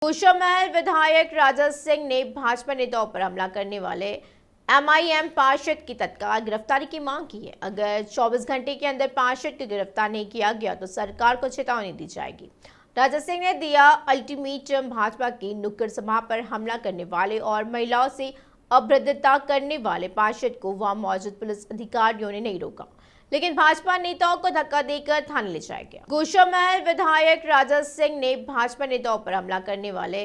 कौशामहल विधायक राजा सिंह ने भाजपा नेताओं पर हमला करने वाले एमआईएम पार्षद की तत्काल गिरफ्तारी की मांग की है। अगर 24 घंटे के अंदर पार्षद को गिरफ्तार नहीं किया गया तो सरकार को चेतावनी दी जाएगी। राजा सिंह ने दिया अल्टीमेटम। भाजपा की नुक्कड़ सभा पर हमला करने वाले और महिलाओं से अभद्रता करने वाले पार्षद को वहां मौजूद पुलिस अधिकारियों ने नहीं रोका, लेकिन भाजपा नेताओं को धक्का देकर थाने ले जाया गया। कौशामहल विधायक राजा सिंह ने भाजपा नेताओं पर हमला करने वाले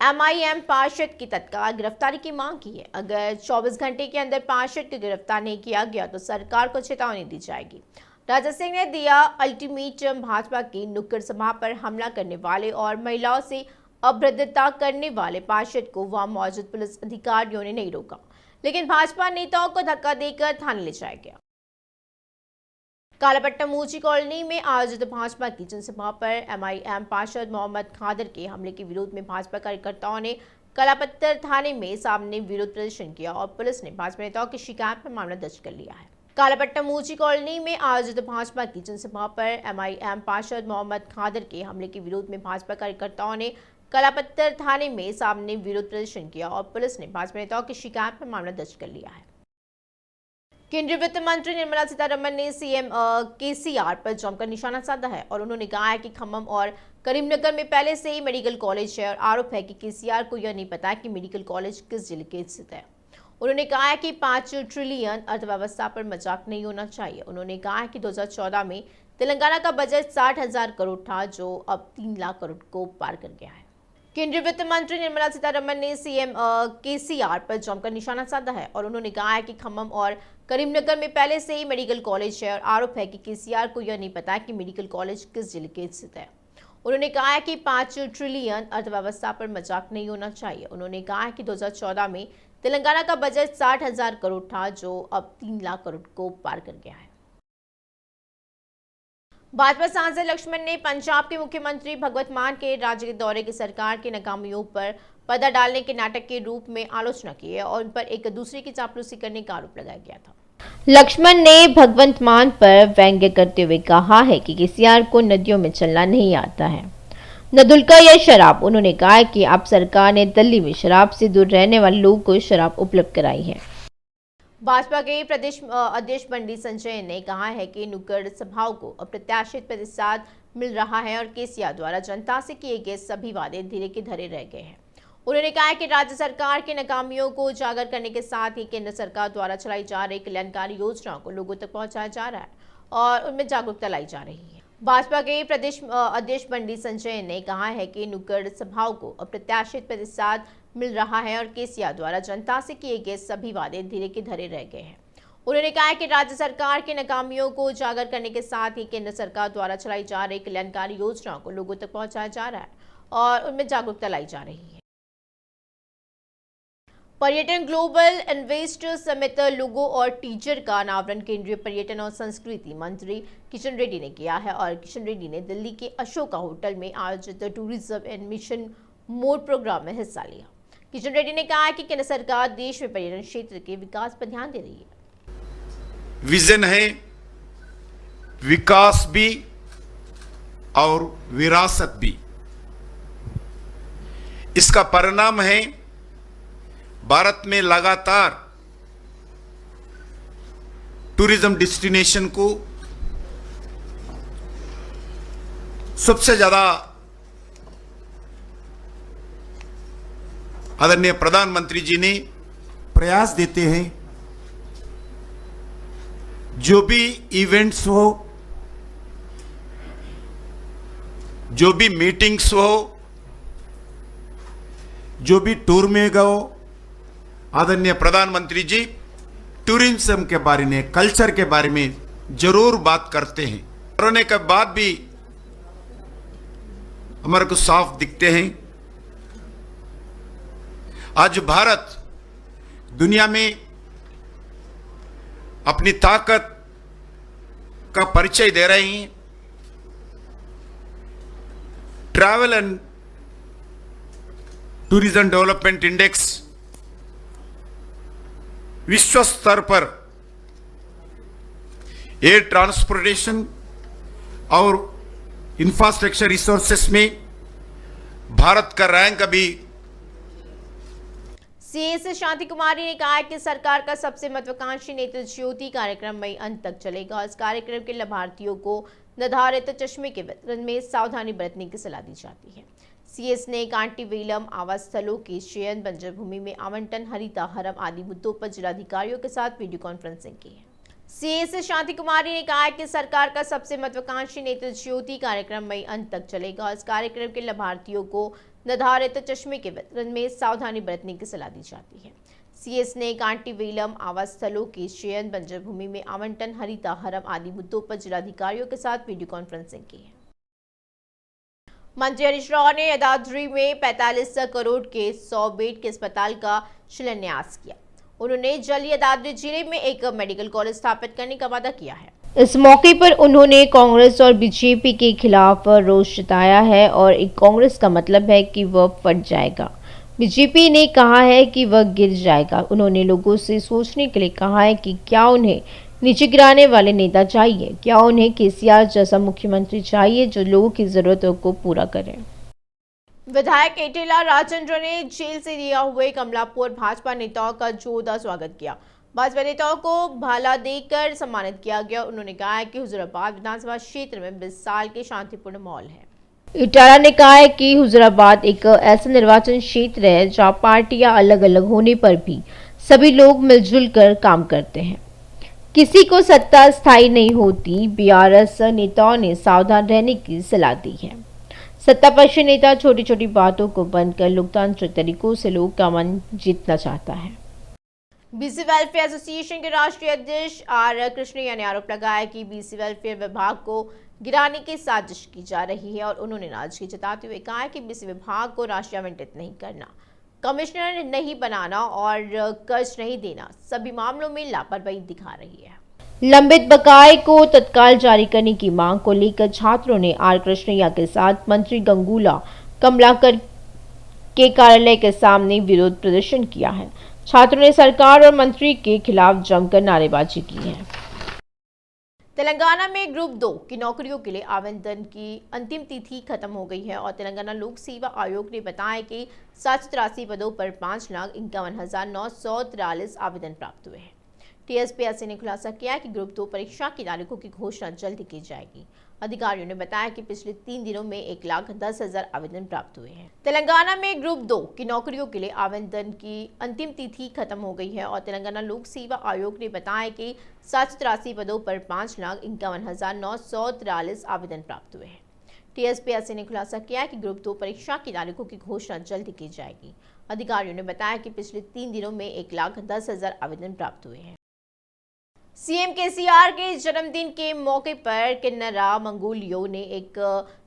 एमआईएम पार्षद की तत्काल गिरफ्तारी की मांग की है। अगर 24 घंटे के अंदर पार्षद को गिरफ्तार नहीं किया गया तो सरकार को चेतावनी दी जाएगी। राजा सिंह ने दिया अल्टीमेटम। भाजपा की नुक्कड़ सभा पर हमला करने वाले और महिलाओं से अभद्रता करने वाले पार्षद को वहां मौजूद पुलिस अधिकारियों ने नहीं रोका, लेकिन भाजपा नेताओं को धक्का देकर थाने ले जाया गया। कालापट्टम मूची कॉलोनी में आयोजित भाजपा की जनसभा पर एमआईएम पार्षद मोहम्मद खादर के हमले के विरोध में भाजपा कार्यकर्ताओं ने कलापत्तर थाने में सामने विरोध प्रदर्शन किया और पुलिस ने भाजपा नेताओं की शिकायत पर मामला दर्ज कर लिया है। कालापट्टम मूची कॉलोनी में आयोजित भाजपा की जनसभा पर एमआईएम पार्षद मोहम्मद खादर के हमले के विरोध में भाजपा कार्यकर्ताओं ने कलापत्तर थाने में सामने विरोध प्रदर्शन किया और पुलिस ने भाजपा नेताओं की शिकायत पर मामला दर्ज कर लिया है। केंद्रीय वित्त मंत्री निर्मला सीतारमण ने सीएम केसीआर पर जमकर निशाना साधा है और उन्होंने कहा है कि खम्मम और करीमनगर में पहले से ही मेडिकल कॉलेज है और आरोप है कि केसीआर को यह नहीं पता कि मेडिकल कॉलेज किस जिले के स्थित है। उन्होंने कहा है कि 5 ट्रिलियन अर्थव्यवस्था पर मजाक नहीं होना चाहिए। उन्होंने कहा है कि 2014 में तेलंगाना का बजट 60,000 करोड़ था, जो अब 3 लाख करोड़ को पार कर गया है। केंद्रीय वित्त मंत्री निर्मला सीतारमण ने सीएम केसीआर पर जमकर निशाना साधा है और उन्होंने कहा है कि खम्मम और करीमनगर में पहले से ही मेडिकल कॉलेज है और आरोप है कि केसीआर को यह नहीं पता कि मेडिकल कॉलेज किस जिले के स्थित है। उन्होंने कहा है कि 5 ट्रिलियन अर्थव्यवस्था पर मजाक नहीं होना चाहिए। उन्होंने कहा है कि 2014 में तेलंगाना का बजट 60,000 करोड़ था, जो अब 3 लाख करोड़ को पार कर गया है। भाजपा सांसद लक्ष्मण ने पंजाब के मुख्यमंत्री भगवंत मान के राज्य के दौरे की सरकार की नाकामियों पर पर्दा डालने के नाटक के रूप में आलोचना की है और उन पर एक दूसरे की चापलूसी करने का आरोप लगाया गया था। लक्ष्मण ने भगवंत मान पर व्यंग्य करते हुए कहा है कि केसीआर को नदियों में चलना नहीं आता है, न धुलका या शराब। उन्होंने कहा है कि आप सरकार ने दिल्ली में शराब से दूर रहने वाले लोगों को शराब उपलब्ध कराई है। भाजपा के प्रदेश अध्यक्ष बंडी संजय ने कहा है कि नुक्कड़ सभाओं को अप्रत्याशित प्रतिसाद मिल रहा है और केसीआर द्वारा जनता से किए गए सभी वादे धीरे के धरे रह गए हैं। उन्होंने कहा है कि राज्य सरकार की नाकामियों को उजागर करने के साथ ही केंद्र सरकार द्वारा चलाई जा रही कल्याणकारी योजनाओं को लोगों तक पहुंचाया जा रहा है और उनमें जागरूकता लाई जा रही है। भाजपा के प्रदेश अध्यक्ष बंडी संजय ने कहा है कि नुक्कड़ सभाओं को अप्रत्याशित प्रतिसाद मिल रहा है और केसीआर द्वारा जनता से किए गए सभी वादे धीरे के धरे रह गए हैं। उन्होंने कहा है कि राज्य सरकार की नाकामियों को उजागर करने के साथ ही केंद्र सरकार द्वारा चलाई जा रही कल्याणकारी योजनाओं को लोगों तक पहुंचाया जा रहा है और उनमें जागरूकता लाई जा रही है। पर्यटन ग्लोबल इन्वेस्टर समिट लोगो और टीजर का अनावरण केंद्रीय पर्यटन और संस्कृति मंत्री किशन रेड्डी ने किया है और किशन रेड्डी ने दिल्ली के अशोका होटल में आयोजित tourism and mission mode programme में हिस्सा लिया। किशन रेड्डी ने कहा कि केंद्र सरकार देश में पर्यटन क्षेत्र के विकास पर ध्यान दे रही है। विजन है विकास भी और विरासत भी। इसका परिणाम है भारत में लगातार टूरिज्म डेस्टिनेशन को सबसे ज्यादा आदरणीय प्रधानमंत्री जी ने प्रयास देते हैं। जो भी इवेंट्स हो, जो भी मीटिंग्स हो, जो भी टूर में गो, आदरणीय प्रधानमंत्री जी टूरिज्म के बारे में, कल्चर के बारे में जरूर बात करते हैं। कोरोना के बाद भी हमारे को साफ दिखते हैं। आज भारत दुनिया में अपनी ताकत का परिचय दे रहे हैं। Travel and tourism development index विश्व स्तर पर एयर ट्रांसपोर्टेशन और इंफ्रास्ट्रक्चर रिसोर्सेस में भारत का रैंक अभी सीएस शांति कुमारी ने कहा है कि सरकार का सबसे महत्वाकांक्षी नेत्र ज्योति कार्यक्रम मई अंत तक चलेगा। इस कार्यक्रम के लाभार्थियों को निर्धारित चश्मे के वितरण में सावधानी बरतने की सलाह दी जाती है। सीएस ने कांटीवेलम आवास स्थलों के चयन, बंजर भूमि में आवंटन, हरिताहरम आदि मुद्दों पर जिलाधिकारियों के साथ वीडियो कॉन्फ्रेंसिंग की है। सीएस शांति कुमारी ने कहा है कि सरकार का सबसे महत्वाकांक्षी नेत्र ज्योति कार्यक्रम मई अंत तक चलेगा। इस कार्यक्रम के लाभार्थियों को निर्धारित चश्मे के वितरण में सावधानी बरतने की सलाह दी जाती है। सीएस ने कांटीवेलम आवास स्थलों के चयन, बंजर भूमि में आवंटन, हरिताहरम आदि मुद्दों पर जिलाधिकारियों के साथ वीडियो कॉन्फ्रेंसिंग की है। मंत्री हरीश राव ने यादाद्री में 45 करोड़ के 100 बेड के अस्पताल का शिलान्यास किया। उन्होंने जल्द यादाद्री जिले में एक मेडिकल कॉलेज स्थापित करने का वादा किया है। इस मौके पर उन्होंने कांग्रेस और बीजेपी के खिलाफ रोष जताया है और एक कांग्रेस का मतलब है कि वह फट जाएगा, बीजेपी ने कहा है कि वह गिर जाएगा। उन्होंने लोगों से सोचने के लिए कहा है कि क्या उन्हें नीचे गिराने वाले नेता चाहिए, क्या उन्हें केसीआर जैसा मुख्यमंत्री चाहिए जो लोगों की जरूरतों को पूरा करे। विधायक एटेला राजेंद्र ने जेल से रिहा हुए कमलापुर भाजपा नेताओं का जोरदार स्वागत किया। भाजपा नेताओं को भाला देकर सम्मानित किया गया। उन्होंने कहा है कि हुजूराबाद विधानसभा क्षेत्र में 20 साल के शांतिपूर्ण माहौल है। इटाला ने कहा है कि हुजूराबाद एक ऐसा निर्वाचन क्षेत्र है जहां पार्टियां अलग अलग होने पर भी सभी लोग मिलजुल कर काम करते हैं। किसी को सत्ता स्थायी नहीं होती। बीआरएस नेताओं ने सावधान रहने की सलाह दी है। सत्तापक्ष नेता छोटी छोटी बातों को बंद कर लोकतांत्रिक तरीकों से लोगों का मन जीतना चाहता है। बीसी वेलफेयर एसोसिएशन के राष्ट्रीय अध्यक्ष आर कृष्णैया ने आरोप लगाया कि बीसी वेलफेयर विभाग को गिराने की साजिश की जा रही है और उन्होंने नाराजगी जताते हुए कहा कि बीसी विभाग को राशि आवंटित नहीं करना, कमिश्नर नहीं बनाना और कर्ज नहीं देना सभी मामलों में लापरवाही दिखा रही है। लंबित बकाये को तत्काल जारी करने की मांग को लेकर छात्रों ने आर कृष्णैया के साथ मंत्री गंगूला कमलाकर के कार्यालय के सामने विरोध प्रदर्शन किया है। छात्रों ने सरकार और मंत्री के खिलाफ जमकर नारेबाजी की है। तेलंगाना में ग्रुप 2 की नौकरियों के लिए आवेदन की अंतिम तिथि खत्म हो गई है और तेलंगाना लोक सेवा आयोग ने बताया कि 783 पदों पर 5,51,943 आवेदन प्राप्त हुए हैं। टीएसपीएससी ने खुलासा किया कि ग्रुप 2 परीक्षा की तारीखों की घोषणा जल्द की जाएगी। अधिकारियों ने बताया कि पिछले 3 दिनों में 1,10,000 आवेदन प्राप्त हुए हैं। तेलंगाना में ग्रुप 2 की नौकरियों के लिए आवेदन की अंतिम तिथि खत्म हो गई है और तेलंगाना लोक सेवा आयोग ने बताया कि 783 पदों पर 5,51,943 आवेदन प्राप्त हुए हैं। टीएसपीएससी ने खुलासा किया कि ग्रुप 2 परीक्षा की तारीखों की घोषणा जल्द की जाएगी। अधिकारियों ने बताया कि पिछले 3 दिनों में 1,10,000 आवेदन प्राप्त हुए हैं। सीएम केसीआर के जन्मदिन के मौके पर किन्नरा मंगोलियो ने एक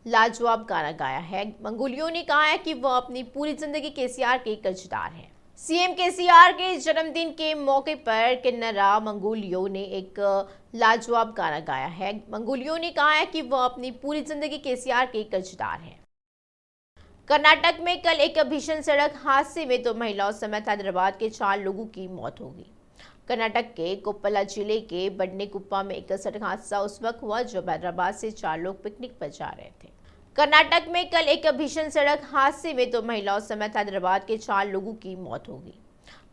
लाजवाब गाना गाया है। मंगोलियो ने कहा है कि वह अपनी पूरी जिंदगी केसीआर के कर्जदार है। सीएम केसीआर के जन्मदिन के मौके पर किन्नरा मंगोलियो ने एक लाजवाब गाना गाया है। मंगोलियो ने कहा है कि वह अपनी पूरी जिंदगी केसीआर के कर्जदार है। कर्नाटक में कल एक भीषण सड़क हादसे में 2 महिलाओं समेत हैदराबाद के 4 लोगों की मौत हो गई। कर्नाटक के कोप्पला जिले के बडनेकुप्पा में एक सड़क हादसा उस वक्त हुआ जब हैदराबाद से 4 लोग पिकनिक पर जा रहे थे। कर्नाटक में कल एक भीषण सड़क हादसे में 2 महिलाओं समेत हैदराबाद के 4 लोगों की मौत हो गई।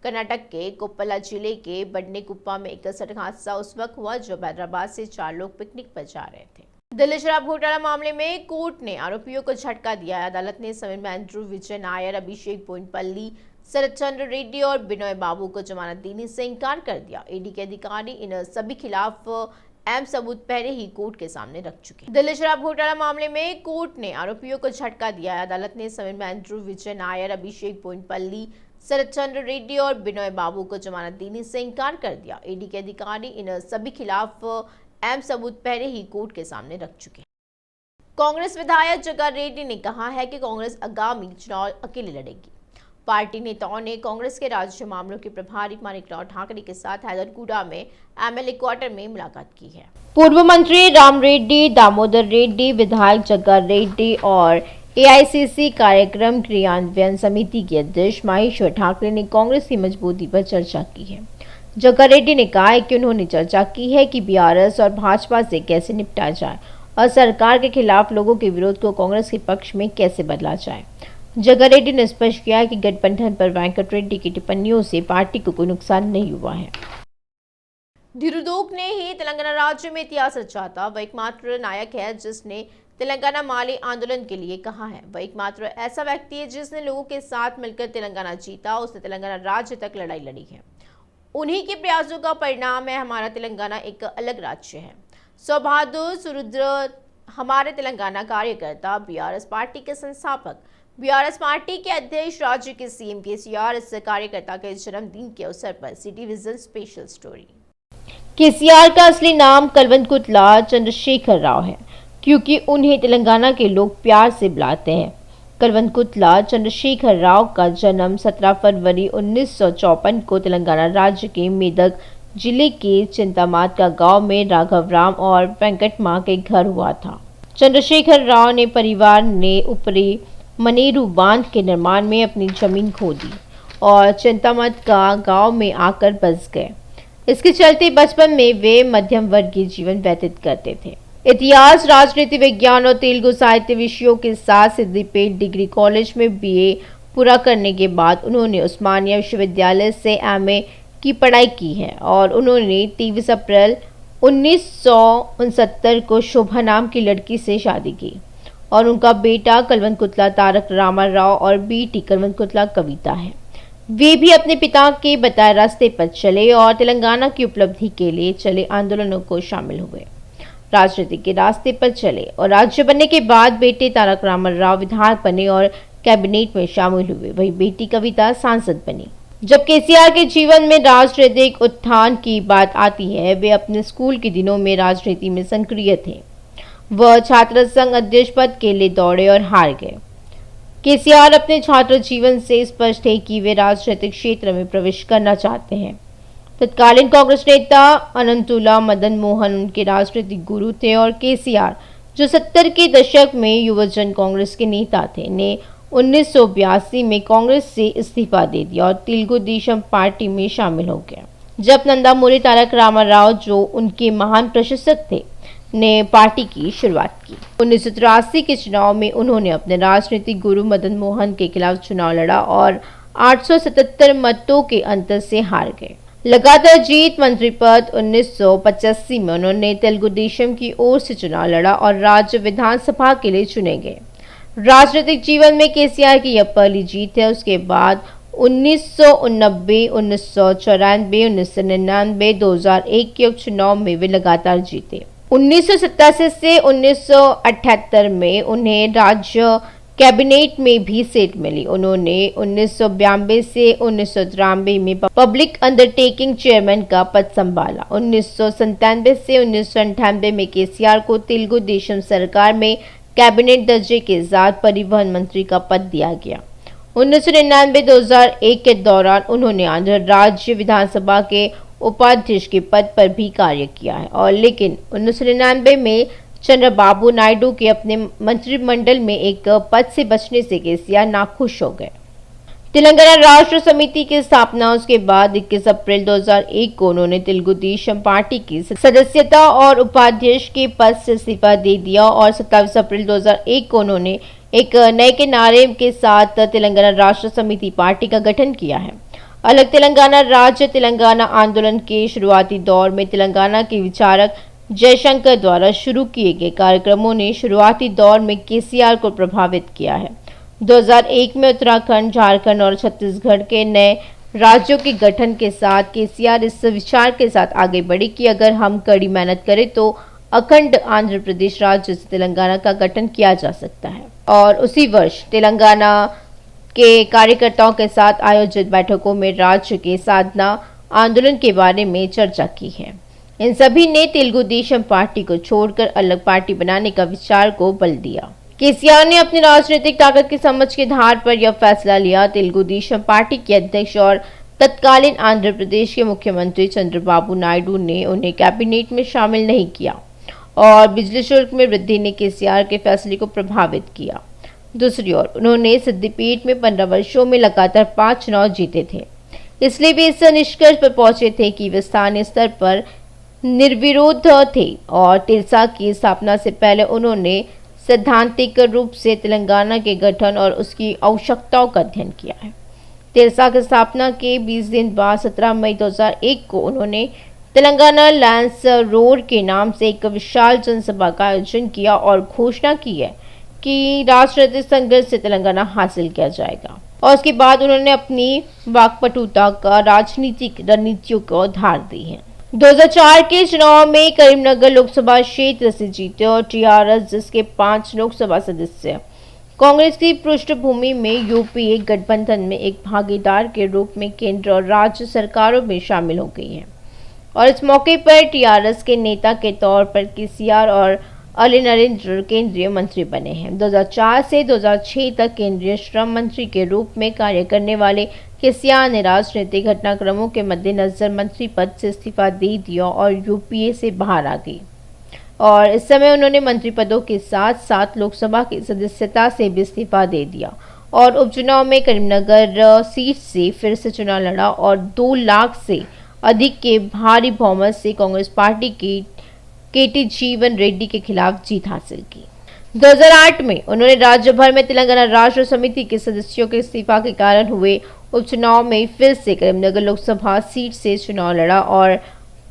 कर्नाटक के कोप्पला जिले के बडनेकुप्पा में एक सड़क हादसा उस वक्त हुआ जब हैदराबाद से 4 लोग पिकनिक पर जा रहे थे। दिल्ली शराब घोटाला मामले में कोर्ट ने आरोपियों को झटका दिया। अदालत ने समीर मैंड्रू, विजय नायर, अभिषेक बोइनपल्ली, शरद चंद्र रेड्डी और बिनोय बाबू को जमानत देने से इनकार कर दिया। ईडी के अधिकारी इन सभी खिलाफ अहम सबूत पहले ही कोर्ट के सामने रख चुके। दिल्ली शराब घोटाला मामले में कोर्ट ने आरोपियों को झटका दिया। अदालत ने समीर मैंड्रू, विजय नायर, अभिषेक बोइनपल्ली, शरद चंद्र रेड्डी और बिनोय बाबू को जमानत देने से इनकार कर दिया। ईडी के अधिकारी इन सभी खिलाफ अहम सबूत पहले ही कोर्ट के सामने रख चुके। कांग्रेस विधायक जग्गा रेड्डी ने कहा है कि कांग्रेस आगामी चुनाव अकेले लड़ेगी। पार्टी नेताओं ने कांग्रेस के राज्य मामलों के प्रभारी माणिकराव ठाकरे के साथ हैदरगुड़ा में एमएलए क्वार्टर में मुलाकात की है। पूर्व मंत्री राम रेड्डी, दामोदर रेड्डी, विधायक जग्गा रेड्डी और एआईसीसी कार्यक्रम क्रियान्वयन समिति के अध्यक्ष माहेश्वर ठाकरे ने कांग्रेस की मजबूती पर चर्चा की है। जग्गा रेड्डी ने कहा है कि उन्होंने चर्चा की है कि बीआरएस और भाजपा से कैसे निपटा जाए और सरकार के खिलाफ लोगों के विरोध को कांग्रेस के पक्ष में कैसे बदला जाए। जगन रेड्डी ने स्पष्ट किया कि गठबंधन पर वेंकट रेड्डी की टिप्पणियों से पार्टी को कोई नुकसान नहीं हुआ है। धीरुदोक ने ही तेलंगाना राज्य में इतिहास रचा था। वह एकमात्र नायक है जिसने तेलंगाना माली आंदोलन के लिए कहा है। वह एकमात्र ऐसा व्यक्ति है जिसने लोगों के साथ मिलकर तेलंगाना जीता। उसने तेलंगाना राज्य तक लड़ाई लड़ी है। उन्हीं के प्रयासों का परिणाम है हमारा तेलंगाना एक अलग राज्य है। सौभादुर सुरुद्र हमारे तेलंगाना कार्यकर्ता, बीआरएस पार्टी के संस्थापक, बीआरएस पार्टी के अध्यक्ष, राज्य के सीएम केसीआर इस कार्यकर्ता के जन्मदिन के अवसर पर city vision special story. KCR का असली नाम कल्वकुंतला चंद्रशेखर राव है, क्योंकि उन्हें तेलंगाना के लोग प्यार से बुलाते हैं। कल्वकुंतला चंद्रशेखर राव का जन्म 17 फरवरी 1954 को तेलंगाना राज्य के मेदक जिले के चिंतामाता गांव में राघवराम और वेंकटम्मा के घर हुआ था। चंद्रशेखर राव ने परिवार ने ऊपरी मनेरू बांध के निर्माण में अपनी जमीन खो दी और चिंतामाता गांव में आकर बस गए। इसके चलते बचपन में वे मध्यम वर्गीय जीवन व्यतीत करते थे। इतिहास, राजनीति विज्ञान और तेलुगु साहित्य विषयों के साथ सिद्धिपेट डिग्री कॉलेज में बीए पूरा करने के बाद उन्होंने उस्मानिया विश्वविद्यालय से एमए की पढ़ाई की है और उन्होंने 23 अप्रैल 1969 को शोभा नाम की लड़की से शादी की और उनका बेटा कल्वकुंतला तारक रामाराव और बेटी कल्वकुंतला कविता है। वे भी अपने पिता के बताए रास्ते पर चले और तेलंगाना की उपलब्धि के लिए चले आंदोलनों को शामिल हुए, राजनीति के रास्ते पर चले और राज्य बनने के बाद बेटे तारक रामाराव विधायक बने और कैबिनेट में शामिल हुए। वही बेटी कविता सांसद बनी। जब केसीआर के जीवन में राजनीतिक उत्थान की बात आती है, वे अपने स्कूल के दिनों में राजनीति में सक्रिय थे। वह छात्र संघ अध्यक्ष पद के लिए दौड़े और हार गए। केसीआर अपने छात्र जीवन से स्पष्ट है कि वे राजनीतिक क्षेत्र में प्रवेश करना चाहते हैं। तत्कालीन कांग्रेस नेता अनंतुला मदन मोहन उनके राजनीतिक गुरु थे और केसीआर, जो 70 के दशक में युवजन कांग्रेस के नेता थे, ने 1982 में कांग्रेस से इस्तीफा दे दिया और तेलुगु देशम पार्टी में शामिल हो गया। जब नंदामुरी तारक रामाराव, जो उनके महान प्रशंसक थे, ने पार्टी की शुरुआत की। 1983 के चुनाव में उन्होंने अपने राजनीतिक गुरु मदन मोहन के खिलाफ चुनाव लड़ा और 877 मतों के अंतर से हार गए। लगातार जीत मंत्री पद 1985 में उन्होंने तेलुगु देशम की ओर से चुनाव लड़ा और राज्य विधानसभा के लिए चुने गए। राजनीतिक जीवन में केसीआर की यह पहली जीत है। उसके बाद 1989, 1994, 1999, 2001 के उपचुनाव में वे लगातार जीते। 1987 से 1978 में उन्हें राज्य कैबिनेट में भी सीट मिली। उन्होंने 1992 से 1993 में पब्लिक अंडरटेकिंग चेयरमैन का पद संभाला। 1997 से 1998 में केसीआर को तेलुगु देशम सरकार में कैबिनेट दर्जे के साथ परिवहन मंत्री का पद दिया गया। 1999-2001 के दौरान उन्होंने आंध्र राज्य विधानसभा के उपाध्यक्ष के पद पर भी कार्य किया है और लेकिन 1999 में चंद्रबाबू नायडू के अपने मंत्रिमंडल में एक पद से बचने से केसीआर नाखुश हो गए। तेलंगाना राष्ट्र समिति की स्थापना उसके बाद 21 अप्रैल 2001 को उन्होंने तेलुगु देशम पार्टी की सदस्यता और उपाध्यक्ष के पद से इस्तीफा दे दिया और 27 अप्रैल 2001 को उन्होंने एक नए के नारे के साथ तेलंगाना राष्ट्र समिति पार्टी का गठन किया है। अलग तेलंगाना राज्य तेलंगाना आंदोलन के शुरुआती दौर में तेलंगाना के विचारक जयशंकर द्वारा शुरू किए गए कार्यक्रमों ने शुरुआती दौर में केसीआर को प्रभावित किया है। 2001 में उत्तराखंड, झारखंड और छत्तीसगढ़ के नए राज्यों के गठन के साथ केसीआर इस विचार के साथ आगे बढ़े कि अगर हम कड़ी मेहनत करें तो अखंड आंध्र प्रदेश राज्य से तेलंगाना का गठन किया जा सकता है। और उसी वर्ष तेलंगाना के कार्यकर्ताओं के साथ आयोजित बैठकों में राज्य के साधना आंदोलन के बारे में चर्चा की है। इन सभी ने तेलुगु देशम पार्टी को छोड़कर अलग पार्टी बनाने का विचार को बल दिया। केसीआर ने अपनी राजनीतिक ताकत की समझ के आधार पर यह फैसला लिया। तेलुगु देशम पार्टी के अध्यक्ष और तत्कालीन आंध्र प्रदेश के मुख्यमंत्री चंद्रबाबू नायडू ने उन्हें कैबिनेट में शामिल नहीं किया और बिजली शुल्क में वृद्धि ने केसीआर के फैसले को प्रभावित किया। दूसरी ओर उन्होंने सिद्धिपेट में 15 वर्षों में लगातार 5 चुनाव जीते थे, इसलिए वे इस निष्कर्ष पर पहुंचे थे कि वे स्थानीय स्तर पर निर्विरोध थे और तिरसा की स्थापना से पहले उन्होंने सैद्धांतिक रूप से तेलंगाना के गठन और उसकी आवश्यकताओं का अध्ययन किया है। तेरसा की स्थापना के 20 दिन बाद 17 मई 2001 को उन्होंने तेलंगाना लैंस रोड के नाम से एक विशाल जनसभा का आयोजन किया और घोषणा की है कि राजनीतिक संघर्ष से तेलंगाना हासिल किया जाएगा। और उसके बाद उन्होंने अपनी वाकपटुता का राजनीतिक रणनीतियों को धार दी है। 2004 के चुनाव में करीमनगर लोकसभा क्षेत्र से जीते और टीआरएस, जिसके 5 लोकसभा सदस्य कांग्रेस की पृष्ठभूमि में यूपीए गठबंधन में एक भागीदार के रूप में केंद्र और राज्य सरकारों में शामिल हो गई है। और इस मौके पर टीआरएस के नेता के तौर पर केसीआर और अली नरेंद्र केंद्रीय मंत्री बने हैं। 2004 से 2006 तक केंद्रीय श्रम मंत्री के रूप में कार्य करने वाले केसीआर ने राजनीतिक घटनाक्रमों के मद्देनजर मंत्री पद से इस्तीफा दे दिया और यूपीए से बाहर आ गई। और इस समय उन्होंने मंत्री पदों के साथ साथ लोकसभा की सदस्यता से भी इस्तीफा दे दिया और उपचुनाव में करीमनगर सीट से फिर से चुनाव लड़ा और 2 लाख से अधिक के भारी बहुमत से कांग्रेस पार्टी की केटी जीवन रेड्डी के खिलाफ जीत हासिल की। 2008 में उन्होंने राज्य भर में तेलंगाना राष्ट्र समिति के सदस्यों के इस्तीफा के कारण हुए उपचुनाव में फिर से करीमनगर लोकसभा सीट से चुनाव लड़ा और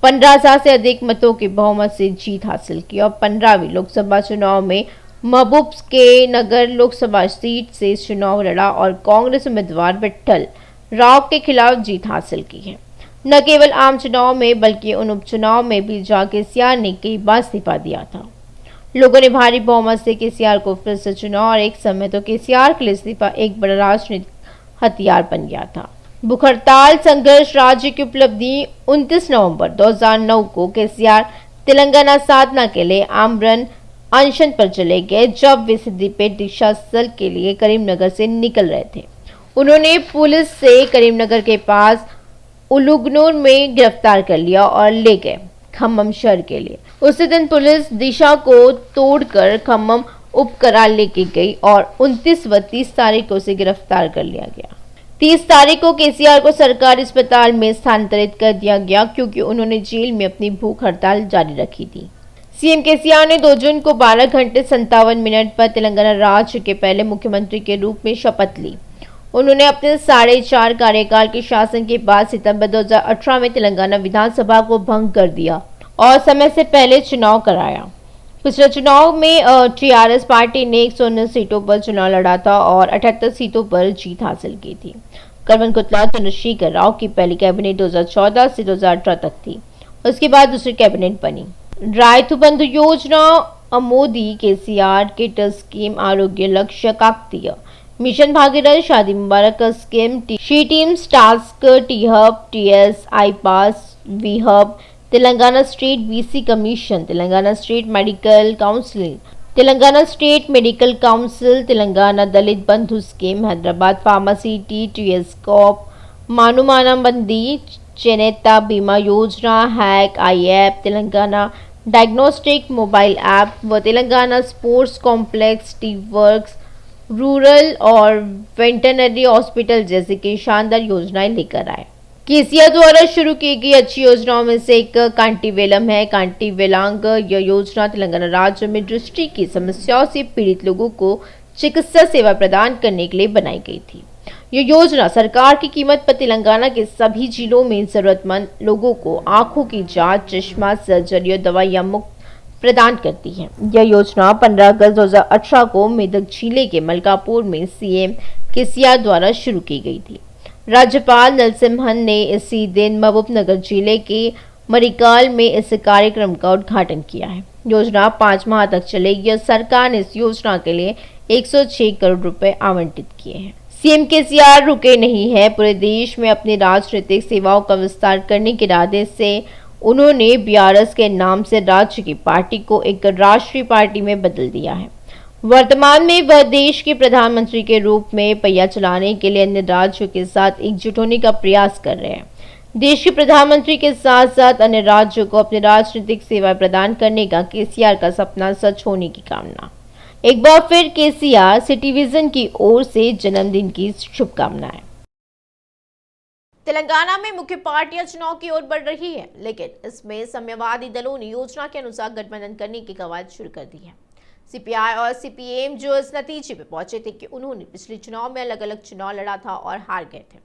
15,000 से अधिक मतों के बहुमत से जीत हासिल की और 15वीं लोकसभा चुनाव में महबूब के नगर लोकसभा सीट से चुनाव लड़ा और कांग्रेस उम्मीदवार विट्ठल राव के खिलाफ जीत हासिल की है। न केवल आम चुनाव में बल्कि उन उपचुनाव में भी जहां केसीआर ने कई बार इस्तीफा दिया था, लोगों ने भारी बहुमत से केसीआर को फिर से चुना और एक समय तो केसीआर के लिए इस्तीफा एक बड़ा राजनीतिक हथियार बन गया था। भूख हड़ताल संघर्ष राज्य की उपलब्धि 29 नवंबर 2009 को केसीआर तेलंगाना साधना के लिए आमरण अनशन पर चले गए, जब वे सिद्दीपेट दीक्षा स्थल के लिए करीमनगर से निकल रहे थे। उन्होंने पुलिस से करीमनगर के पास उलुगनूर में गिरफ्तार कर लिया और ले गए खम्मम शहर के लिए। उसी दिन पुलिस दिशा को तोड़कर खम्मम उपकरा लेके गई और 29 व 30 तारीख को उसे गिरफ्तार कर लिया गया। 30 तारीख को केसीआर को सरकारी अस्पताल में स्थानांतरित कर दिया गया क्योंकि उन्होंने जेल में अपनी भूख हड़ताल जारी रखी थी। सीएम केसीआर ने 2 जून को 12 घंटे 57 मिनट पर तेलंगाना राज्य के पहले मुख्यमंत्री के रूप में शपथ ली। उन्होंने अपने 4.5 कार्यकाल के शासन के बाद सितंबर 2018 में तेलंगाना विधानसभा को भंग कर दिया और समय से पहले चुनाव कराया। पिछले चुनाव में टीआरएस पार्टी ने 119 सीटों पर चुनाव लड़ा था और 78 सीटों पर जीत हासिल की थी। कल्वकुंतला चंद्रशेखर राव की पहली कैबिनेट 2014 से 2018 तक थी। उसके बाद दूसरी कैबिनेट बनी। रायतु बंधु योजना, मोदी केसीआर किट स्कीम, आरोग्य लक्ष्य Kakatiya mission Bhagiratha, Shaadi Mubarak scheme, she teams task, T hub, TS, I pass, we hub, Telangana state BC commission, Telangana state medical council, Telangana state medical council, Telangana Dalit Bandhu scheme, Hyderabad pharmacy TS cop, मानुमाना बंदी, चेनेता बीमा योजना, hawk eye app, Telangana diagnostic mobile app व Telangana sports complex, T works, rural और veterinary hospital जैसी कई शानदार योजनाएं लेकर आए। केसीआर द्वारा शुरू की गई अच्छी योजनाओं में से एक कांटीवेलम है। कांटीवेलांग यह योजना तेलंगाना राज्य में दृष्टि की समस्याओं से पीड़ित लोगों को चिकित्सा सेवा प्रदान करने के लिए बनाई गई थी। यह योजना सरकार की कीमत पर तेलंगाना के सभी जिलों में जरूरतमंद लोगों को आंखों की जांच, चश्मा, सर्जरी और दवाइयां मुफ्त प्रदान करती है। यह योजना 15 अगस्त 2018 को मेदक जिले के मलकापुर में सीएम केसीआर द्वारा शुरू की गई थी। राज्यपाल नरसिम्हन ने इसी दिन महबूबनगर जिले के मरिकाल में इस कार्यक्रम का उद्घाटन किया है। योजना 5 माह तक चलेगी और सरकार ने इस योजना के लिए 106 करोड़ रुपए आवंटित किए हैं। सीएम केसीआर रुके नहीं है। पूरे देश में अपनी राजनीतिक सेवाओं का विस्तार करने के इरादे से उन्होंने बीआरएस के नाम से राज्य की पार्टी को एक राष्ट्रीय पार्टी में बदल दिया है। वर्तमान में वह देश के प्रधानमंत्री के रूप में पहिया चलाने के लिए अन्य राज्यों के साथ एकजुट होने का प्रयास कर रहे हैं। देश के प्रधानमंत्री के साथ साथ अन्य राज्यों को अपनी राजनीतिक सेवा प्रदान करने का केसीआर का सपना सच होने की कामना। एक बार फिर केसीआर सिटी विजन की ओर से जन्मदिन की शुभकामनाएं। तेलंगाना में मुख्य पार्टियां चुनाव की ओर बढ़ रही है, लेकिन इसमें साम्यवादी दलों ने योजना के अनुसार गठबंधन करने की कवायद शुरू कर दी है। सीपीआई और सीपीएम जो इस नतीजे पे पहुंचे थे कि उन्होंने पिछले चुनाव में अलग अलग चुनाव लड़ा था और हार गए थे,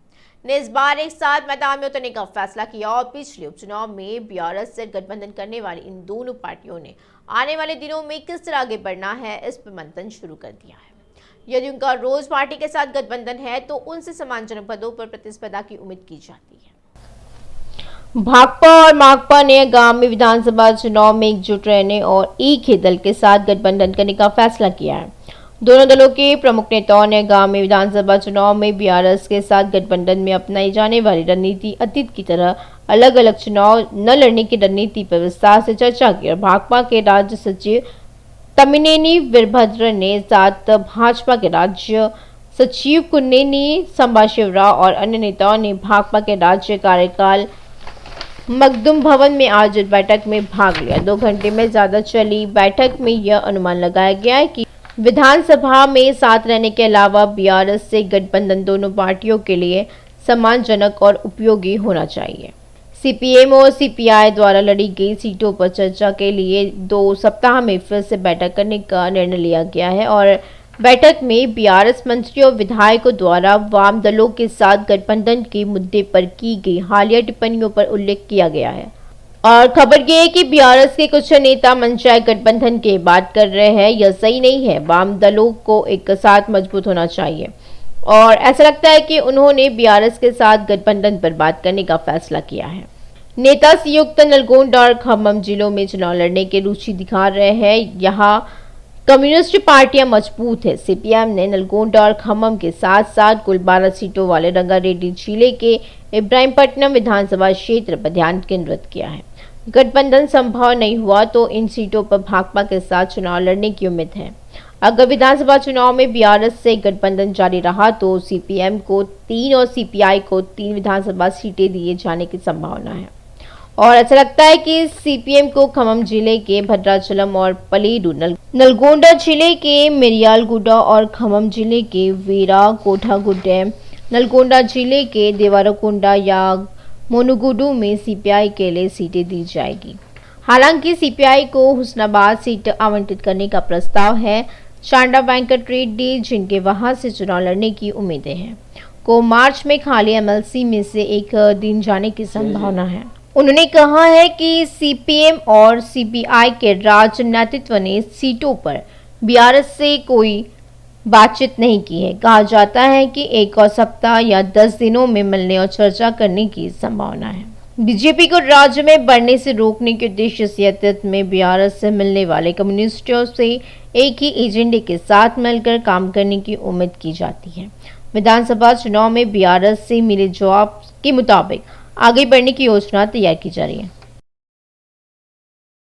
ने इस बार एक साथ मैदान में उतरने का फैसला किया और पिछले उपचुनाव में बीआरएस से गठबंधन करने वाली इन दोनों पार्टियों ने आने वाले दिनों में किस तरह आगे बढ़ना है इस पर मंथन शुरू कर दिया है। यदि उनका रोज पार्टी के साथ गठबंधन है तो उनसे सम्मानजनक पदों पर प्रतिस्पर्धा की उम्मीद की जाती है। भाकपा और माकपा ने आगामी विधानसभा चुनाव में एकजुट रहने और एक ही दल के साथ गठबंधन करने का फैसला किया है। दोनों दलों के प्रमुख नेताओं ने आगामी विधानसभा चुनाव में बीआरएस के साथ गठबंधन में अपनाई जाने वाली रणनीति अतीत की तरह अलग अलग चुनाव न लड़ने की रणनीति पर विस्तार से चर्चा की और भाकपा के राज्य सचिव तमिनेनी वीरभद्र ने साथ भाजपा के राज्य सचिव कुन्नेनी संभाशिवराव और अन्य नेताओं ने भाकपा के राज्य कार्यकाल मखदूम भवन में आयोजित बैठक में भाग लिया। 2 घंटे में ज्यादा चली बैठक में यह अनुमान लगाया गया है कि विधानसभा में साथ रहने के अलावा बीआरएस से गठबंधन दोनों पार्टियों के लिए सम्मानजनक और उपयोगी होना चाहिए। सीपीएम और सीपीआई द्वारा लड़ी गई सीटों पर चर्चा के लिए 2 सप्ताह में फिर से बैठक करने का निर्णय लिया गया है और बैठक में बीआरएस मंत्रियों और विधायकों द्वारा वाम दलों के साथ गठबंधन के मुद्दे पर की गई हालिया टिप्पणियों पर उल्लेख किया गया है। और खबर यह है कि बीआरएस के कुछ नेता मनचाहे गठबंधन की बात कर रहे हैं, यह सही नहीं है। वाम दलों को एक साथ मजबूत होना चाहिए और ऐसा लगता है कि उन्होंने बीआरएस के साथ गठबंधन पर बात करने का फैसला किया है। नेता संयुक्त नलगोंडा और खम्मम जिलों में चुनाव लड़ने की रुचि दिखा रहे हैं। यहाँ कम्युनिस्ट पार्टियां मजबूत है। सीपीएम ने नलगोंडा और खम्मम के साथ साथ कुल 12 सीटों वाले रंगारेड्डी जिले के इब्राहिमपट्टनम विधानसभा क्षेत्र पर ध्यान केंद्रित किया है। गठबंधन संभव नहीं हुआ तो इन सीटों पर भाकपा के साथ चुनाव लड़ने की उम्मीद है। अगर विधानसभा चुनाव में बीआरएस से गठबंधन जारी रहा तो सीपीएम को 3 और सीपीआई को 3 विधानसभा सीटें दिए जाने की संभावना है और ऐसा लगता है कि सीपीएम को खम्मम जिले के भद्राचलम और पलेरू, नलगोंडा जिले के मिरियालगुडा और खम्मम जिले के वीरा कोठागुड्डे, नलगोंडा जिले के देवरकोंडा या मोनुगुडू में सीपीआई के लिए सीटें दी जाएगी। हालांकि सीपीआई को हुस्नाबाद सीट आवंटित करने का प्रस्ताव है। चांडा वेंकट रेड्डी, जिनके वहां से चुनाव लड़ने की उम्मीदें हैं, को मार्च में खाली एमएलसी में से एक दिन जाने की संभावना है। उन्होंने कहा है कि सीपीएम और सीपीआई के राजनीतित्व ने सीटों पर बीआरएस से कोई बातचीत नहीं की है। कहा जाता है कि 1 और सप्ताह या 10 दिनों में मिलने और चर्चा करने की संभावना है। बीजेपी को राज्य में बढ़ने से रोकने के उद्देश्य से अतीत में बीआरएस से मिलने वाले कम्युनिस्टों से एक ही एजेंडे के साथ मिलकर काम करने की उम्मीद की जाती है। विधानसभा चुनाव में बीआरएस से मिले जवाब के मुताबिक आगे बढ़ने की योजना तैयार की जा रही है।